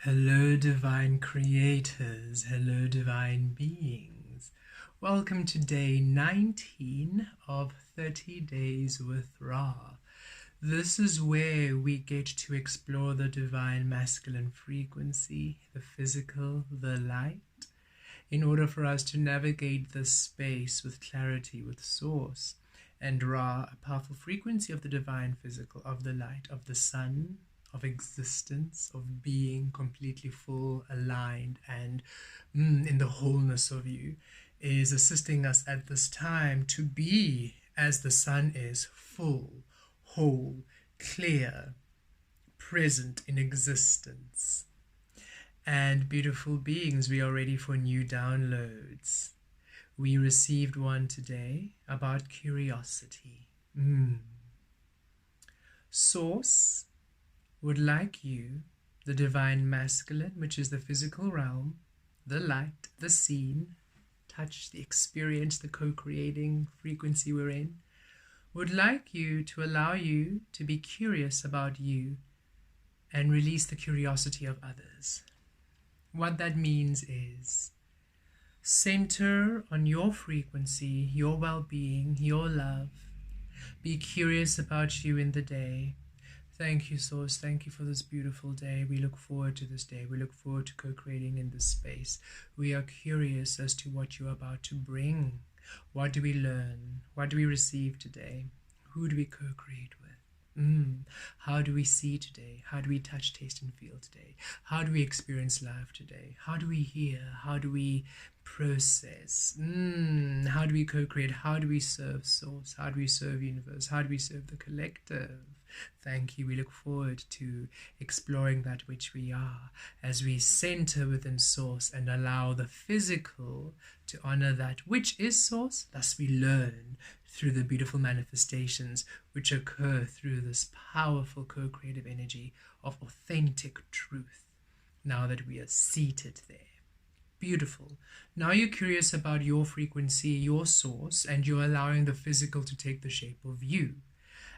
Hello, divine creators. Hello, divine beings. Welcome to day 19 of 30 Days with Ra. This is where we get to explore the divine masculine frequency, the physical, the light, in order for us to navigate this space with clarity, with source. And Ra, a powerful frequency of the divine physical, of the light, of the sun, of existence, of being completely full, aligned, and in the wholeness of you, is assisting us at this time to be as the sun is, full, whole, clear, present in existence. And beautiful beings, we are ready for new downloads. We received one today about curiosity. Source would like you, the divine masculine, which is the physical realm, the light, the seen, touch, the experience, the co-creating frequency we're in, would like you to allow you to be curious about you and release the curiosity of others. What that means is center on your frequency, your well-being, your love. Be curious about you in the day. Thank you, Source. Thank you for this beautiful day. We look forward to this day. We look forward to co-creating in this space. We are curious as to what you're about to bring. What do we learn? What do we receive today? Who do we co-create with? How do we see today? How do we touch, taste, and feel today? How do we experience life today? How do we hear? How do we process? How do we co-create? How do we serve Source? How do we serve Universe? How do we serve the collective? Thank you. We look forward to exploring that which we are as we center within Source and allow the physical to honor that which is Source. Thus we learn through the beautiful manifestations which occur through this powerful co-creative energy of authentic truth, now that we are seated there. Beautiful. Now you're curious about your frequency, your source, and you're allowing the physical to take the shape of you,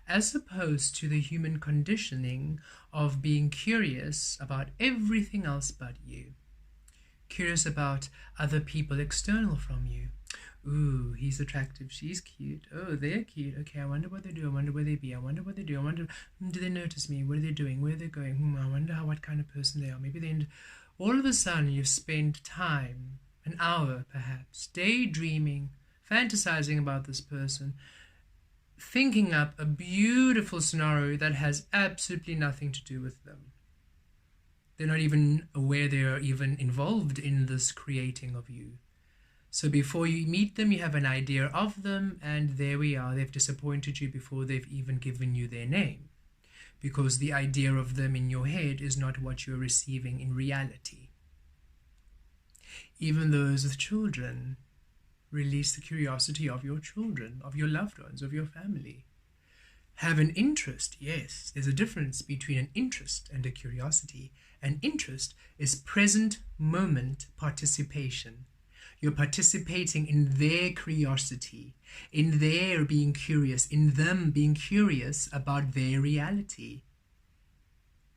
as opposed to the human conditioning of being curious about everything else but you. Curious about other people external from you. Ooh, he's attractive, she's cute. Oh, they're cute. Okay, I wonder what they do. I wonder where they be. I wonder what they do. I wonder, do they notice me? What are they doing? Where are they going? I wonder what kind of person they are. Maybe they... All of a sudden, you've spent time, an hour perhaps, daydreaming, fantasizing about this person, thinking up a beautiful scenario that has absolutely nothing to do with them. They're not even aware they are even involved in this creating of you. So before you meet them, you have an idea of them, and there we are. They've disappointed you before they've even given you their name, because the idea of them in your head is not what you're receiving in reality. Even those with children, release the curiosity of your children, of your loved ones, of your family. Have an interest, yes. There's a difference between an interest and a curiosity. An interest is present moment participation. You're participating in their curiosity, in their being curious, in them being curious about their reality.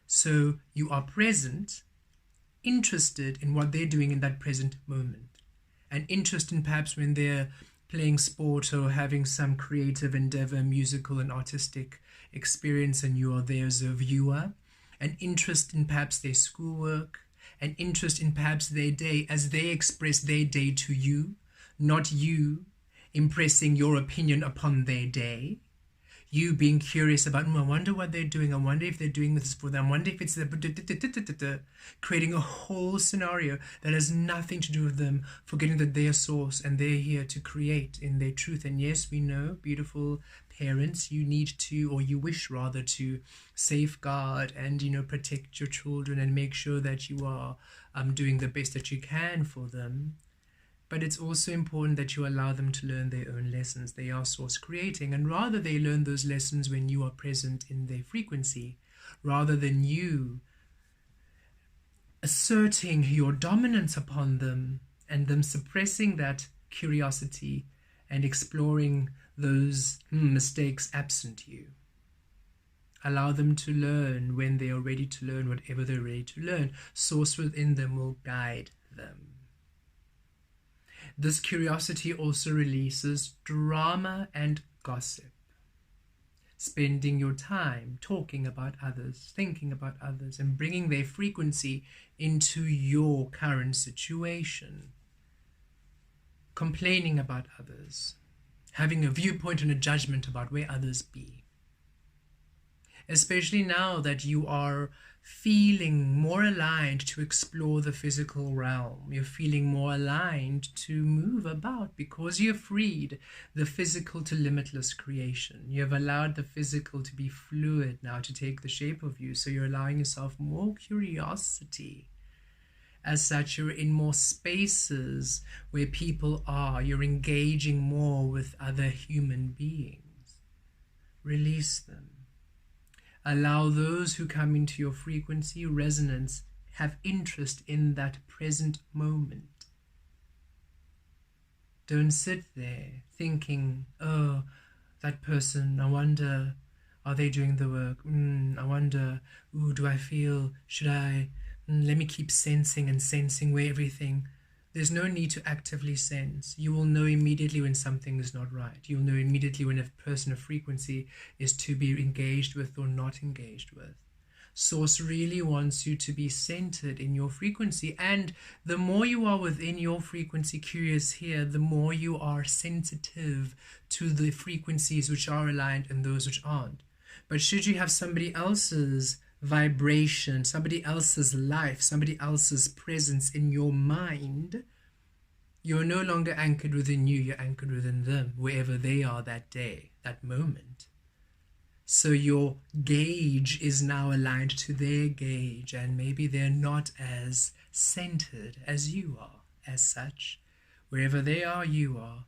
So you are present, interested in what they're doing in that present moment. An interest in perhaps when they're playing sport or having some creative endeavor, musical and artistic experience, and you are there as a viewer. An interest in perhaps their schoolwork, an interest in perhaps their day as they express their day to you, not you impressing your opinion upon their day. You being curious about, I wonder what they're doing. I wonder if they're doing this for them. I wonder if it's creating a whole scenario that has nothing to do with them, forgetting that they're source and they're here to create in their truth. And yes, we know, beautiful parents, you need to, or you wish rather, to safeguard and, protect your children and make sure that you are doing the best that you can for them. But it's also important that you allow them to learn their own lessons. They are source creating, and rather they learn those lessons when you are present in their frequency, rather than you asserting your dominance upon them and them suppressing that curiosity and exploring those mistakes absent you. Allow them to learn when they are ready to learn whatever they're ready to learn. Source within them will guide them. This curiosity also releases drama and gossip. Spending your time talking about others, thinking about others, and bringing their frequency into your current situation. Complaining about others, having a viewpoint and a judgment about where others be. Especially now that you are feeling more aligned to explore the physical realm. You're feeling more aligned to move about because you've freed the physical to limitless creation. You have allowed the physical to be fluid now, to take the shape of you. So you're allowing yourself more curiosity. As such, you're in more spaces where people are. You're engaging more with other human beings. Release them. Allow those who come into your frequency resonance have interest in that present moment. Don't sit there thinking, oh, that person, I wonder, are they doing the work? I wonder, ooh, do I feel, should I? Let me keep sensing and sensing where everything. There's no need to actively sense. You will know immediately when something is not right. You'll know immediately when a person of frequency is to be engaged with or not engaged with. Source really wants you to be centered in your frequency. And the more you are within your frequency, curious here, the more you are sensitive to the frequencies which are aligned and those which aren't. But should you have somebody else's vibration, somebody else's life, somebody else's presence in your mind, you're no longer anchored within you, you're anchored within them, wherever they are that day, that moment. So your gauge is now aligned to their gauge, and maybe they're not as centered as you are. As such, wherever they are, you are.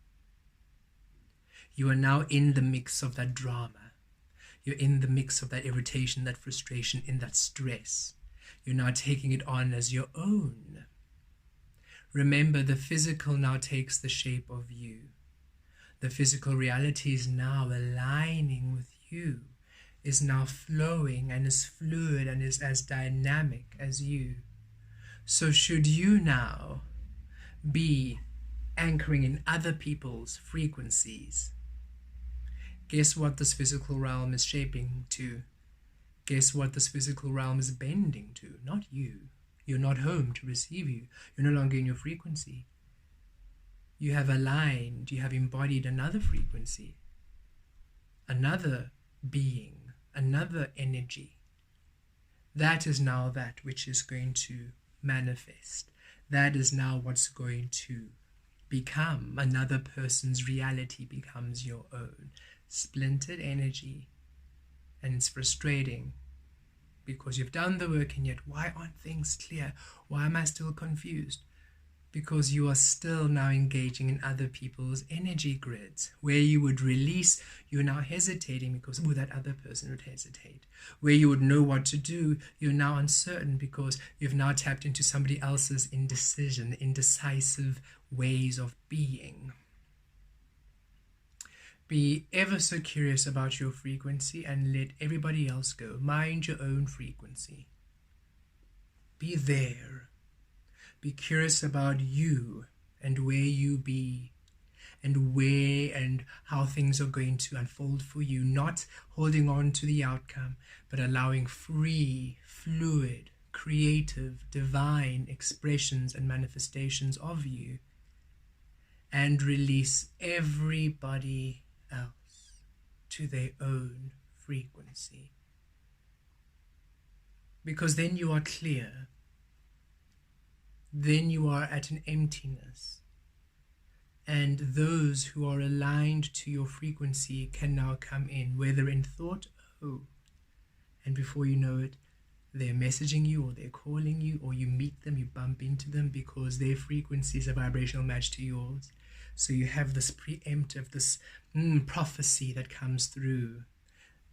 You are now in the mix of that drama. You're in the mix of that irritation, that frustration, in that stress. You're now taking it on as your own. Remember, the physical now takes the shape of you. The physical reality is now aligning with you, is now flowing and is fluid and is as dynamic as you. So should you now be anchoring in other people's frequencies, guess what this physical realm is shaping to? Guess what this physical realm is bending to? Not you. You're not home to receive you. You're no longer in your frequency. You have aligned, you have embodied another frequency, another being, another energy. That is now that which is going to manifest. That is now what's going to become. Another person's reality becomes your own. Splintered energy, and it's frustrating because you've done the work and yet why aren't things clear? Why am I still confused? Because you are still now engaging in other people's energy grids. Where you would release, you're now hesitating because that other person would hesitate. Where you would know what to do, you're now uncertain because you've now tapped into somebody else's indecision, indecisive ways of being. Be ever so curious about your frequency and let everybody else go. Mind your own frequency. Be there. Be curious about you and where you be and where and how things are going to unfold for you. Not holding on to the outcome, but allowing free, fluid, creative, divine expressions and manifestations of you. And release everybody else to their own frequency, because then you are clear, then you are at an emptiness, and those who are aligned to your frequency can now come in, whether in thought, and before you know it, they're messaging you or they're calling you, or you meet them, you bump into them because their frequency is a vibrational match to yours. So you have this preemptive, this prophecy that comes through,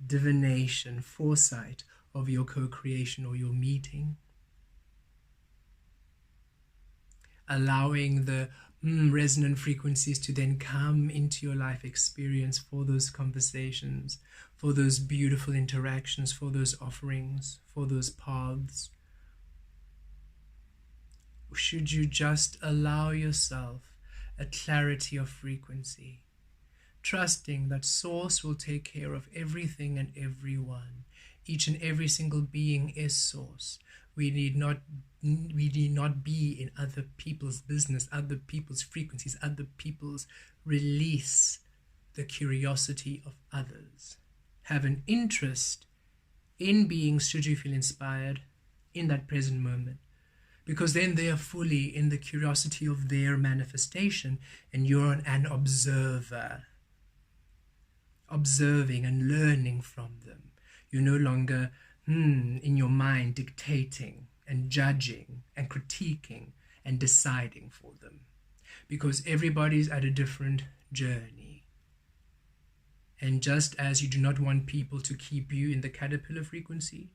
divination, foresight of your co-creation or your meeting. Allowing the resonant frequencies to then come into your life experience for those conversations, for those beautiful interactions, for those offerings, for those paths? Or should you just allow yourself a clarity of frequency, trusting that Source will take care of everything and everyone? Each and every single being is Source. We need not be in other people's business, other people's frequencies, other people's release the curiosity of others. Have an interest in beings should you feel inspired in that present moment, because then they are fully in the curiosity of their manifestation, and you're an observer, observing and learning from them. You're no longer in your mind dictating and judging and critiquing and deciding for them, because everybody's at a different journey. And just as you do not want people to keep you in the caterpillar frequency,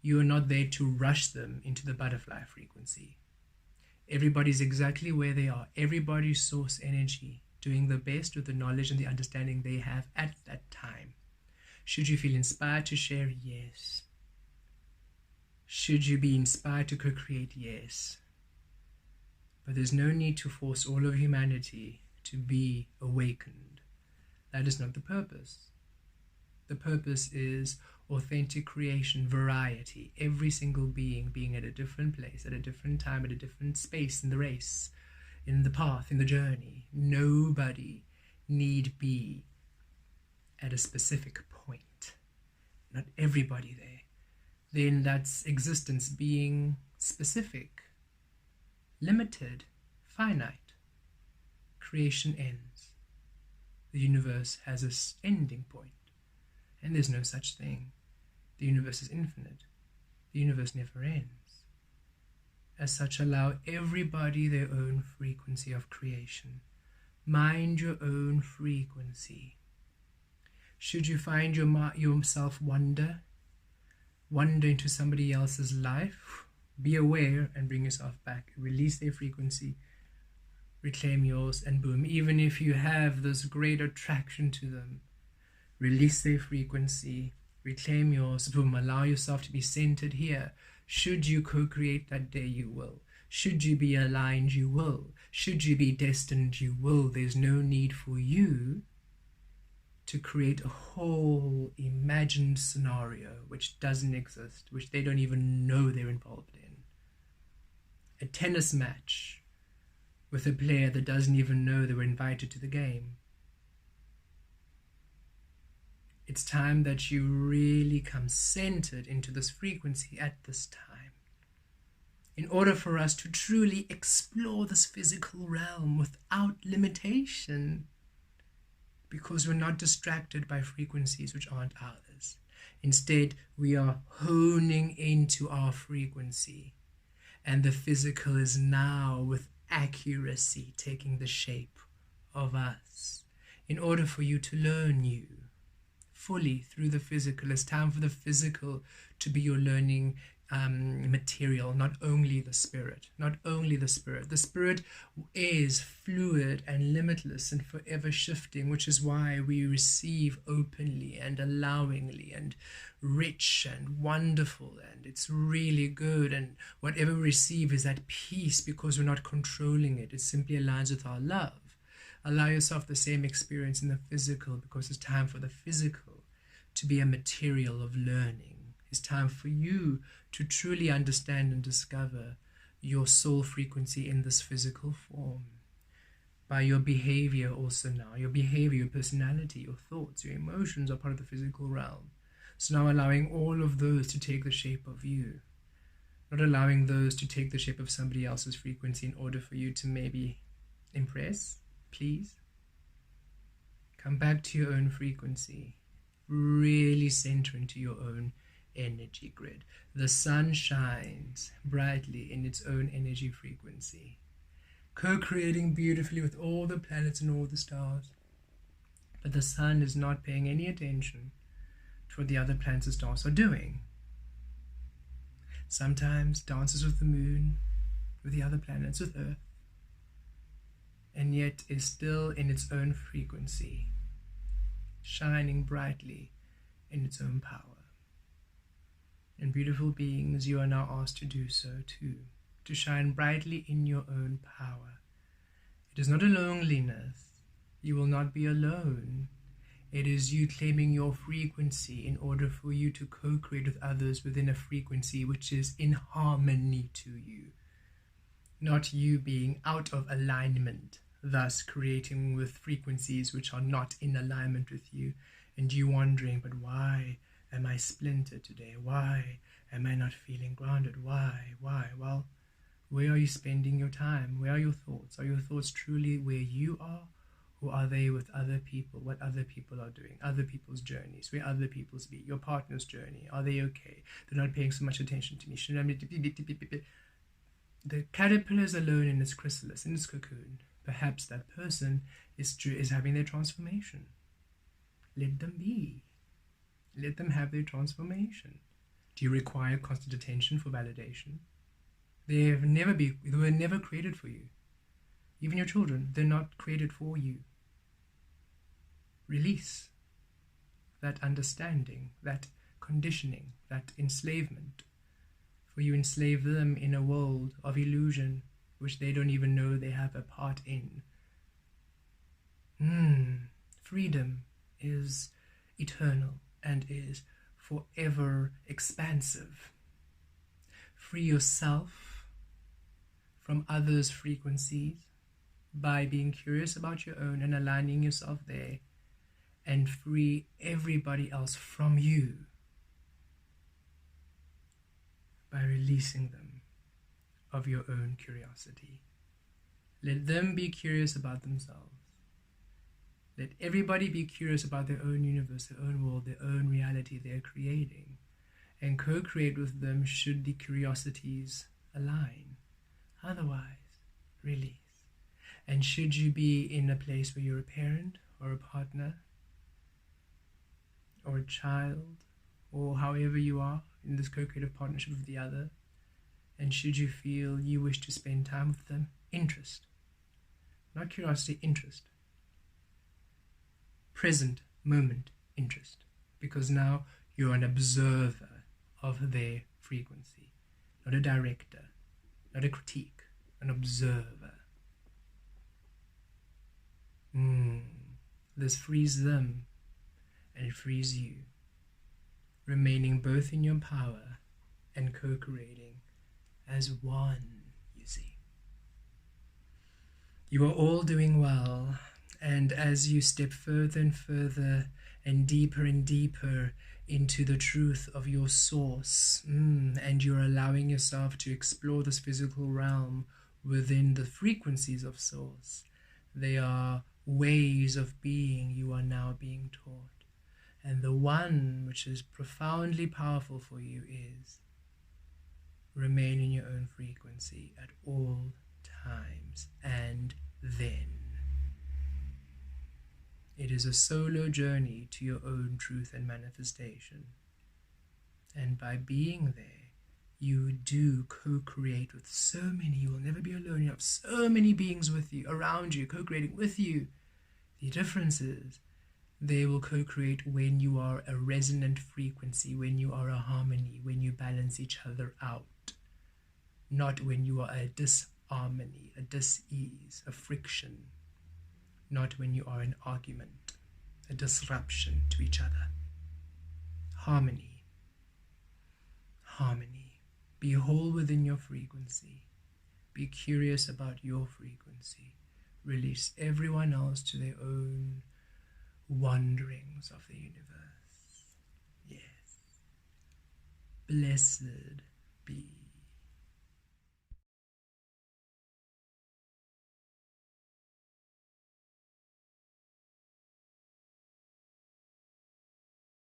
you are not there to rush them into the butterfly frequency. Everybody's exactly where they are. Everybody's source energy, doing the best with the knowledge and the understanding they have at that time. Should you feel inspired to share? Yes. Should you be inspired to co-create? Yes. But there's no need to force all of humanity to be awakened. That is not the purpose. The purpose is authentic creation, variety, every single being at a different place, at a different time, at a different space in the race, in the path, in the journey. Nobody need be at a specific point. Not everybody there. Then that's existence being specific, limited, finite. Creation ends. The universe has its ending point, and there's no such thing. The universe is infinite. The universe never ends. As such, allow everybody their own frequency of creation. Mind your own frequency. Should you find yourself wander into somebody else's life, be aware and bring yourself back. Release their frequency, reclaim yours, and boom. Even if you have this great attraction to them, release their frequency, reclaim yours, boom. Allow yourself to be centered here. Should you co-create that day, you will. Should you be aligned, you will. Should you be destined, you will. There's no need for you to create a whole imagined scenario which doesn't exist, which they don't even know they're involved in. A tennis match with a player that doesn't even know they were invited to the game. It's time that you really come centered into this frequency at this time, in order for us to truly explore this physical realm without limitation, because we're not distracted by frequencies which aren't ours. Instead, we are honing into our frequency, and the physical is now with accuracy taking the shape of us. In order for you to learn you fully through the physical, it's time for the physical to be your learning material, not only the spirit. Not only the spirit. The spirit is fluid and limitless and forever shifting, which is why we receive openly and allowingly and rich and wonderful, and it's really good, and whatever we receive is at peace because we're not controlling it. It simply aligns with our love. Allow yourself the same experience in the physical, because it's time for the physical to be a material of learning. It's time for you to truly understand and discover your soul frequency in this physical form. By your behavior also now. Your behavior, your personality, your thoughts, your emotions are part of the physical realm. So now allowing all of those to take the shape of you. Not allowing those to take the shape of somebody else's frequency in order for you to maybe impress, please. Come back to your own frequency. Really center into your own energy grid. The sun shines brightly in its own energy frequency, co-creating beautifully with all the planets and all the stars. But the sun is not paying any attention to what the other planets and stars are doing. Sometimes dances with the moon, with the other planets, with Earth, and yet is still in its own frequency, shining brightly in its own power. And beautiful beings, you are now asked to do so too, to shine brightly in your own power. It is not a loneliness. You will not be alone. It is you claiming your frequency in order for you to co-create with others within a frequency which is in harmony to you. Not you being out of alignment, thus creating with frequencies which are not in alignment with you, and you wondering, but why am I splintered today? Why am I not feeling grounded? Why? Well, where are you spending your time? Where are your thoughts? Are your thoughts truly where you are? Or are they with other people, what other people are doing, other people's journeys, where other people's be, your partner's journey? Are they okay? They're not paying so much attention to me. The caterpillar is alone in its chrysalis, in its cocoon. Perhaps that person is having their transformation. Let them be. Let them have their transformation. Do you require constant attention for validation? They were never created for you. Even your children, they're not created for you. Release that understanding, that conditioning, that enslavement. For you enslave them in a world of illusion which they don't even know they have a part in. Freedom is eternal and is forever expansive. Free yourself from others' frequencies by being curious about your own and aligning yourself there, and free everybody else from you by releasing them of your own curiosity. Let them be curious about themselves. Let everybody be curious about their own universe, their own world, their own reality they're creating, and co-create with them should the curiosities align. Otherwise, release. And should you be in a place where you're a parent or a partner or a child, or however you are in this co-creative partnership with the other, and should you feel you wish to spend time with them, interest. Not curiosity, interest. Present moment interest. Because now you're an observer of their frequency. Not a director, not a critique, an observer. This frees them and it frees you, remaining both in your power and co-creating as one, you see. You are all doing well, and as you step further and further and deeper into the truth of your source, and you're allowing yourself to explore this physical realm within the frequencies of source, they are ways of being you are now being taught. And the one which is profoundly powerful for you is remain in your own frequency at all times, and then it is a solo journey to your own truth and manifestation. And by being there, you do co-create with so many. You will never be alone. You have so many beings with you, around you, co-creating with you. The difference is they will co-create when you are a resonant frequency, when you are a harmony, when you balance each other out. Not when you are a disharmony, a dis-ease, a friction. Not when you are an argument, a disruption to each other. Harmony. Harmony. Be whole within your frequency. Be curious about your frequency. Release everyone else to their own wanderings of the universe. Yes. Blessed be.